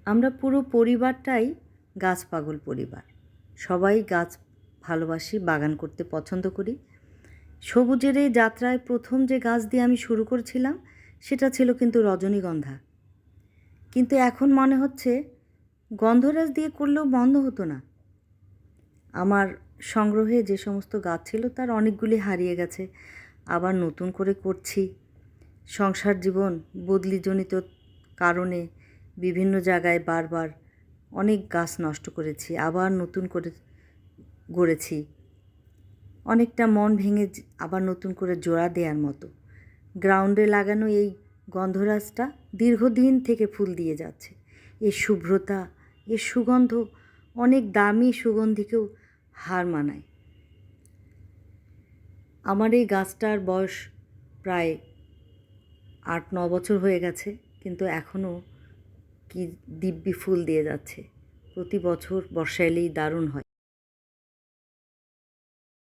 আমরা পুরো পরিবারটাই গাছ পাগল পরিবার। সবাই গাছ ভালোবাসি, বাগান করতে পছন্দ করি। সবুজের এই যাত্রায় প্রথম যে গাছ দিয়ে আমি শুরু করেছিলাম সেটা ছিল কিন্তু রজনীগন্ধা। কিন্তু এখন মনে হচ্ছে গন্ধরাজ দিয়ে করলেও মন্দ হতো না। আমার সংগ্রহে যে সমস্ত গাছ ছিল তার অনেকগুলি হারিয়ে গেছে, আবার নতুন করে করছি। সংসার জীবন বদলিজনিত কারণে বিভিন্ন জায়গায় বারবার অনেক গাছ নষ্ট করেছি, আবার নতুন করে গড়েছি। অনেকটা মন ভেঙে আবার নতুন করে জোড়া দেওয়ার মতো। গ্রাউন্ডে লাগানো এই গন্ধরাজটা দীর্ঘদিন থেকে ফুল দিয়ে যাচ্ছে। এর শুভ্রতা, এর সুগন্ধ অনেক দামি সুগন্ধিকেও হার মানায়। আমার এই গাছটার বয়স প্রায় 8-9 বছর হয়ে গেছে, কিন্তু এখনও কি দিব্যি ফুল দিয়ে যাচ্ছে। প্রতি বছর বর্ষা এলেই দারুণ হয়।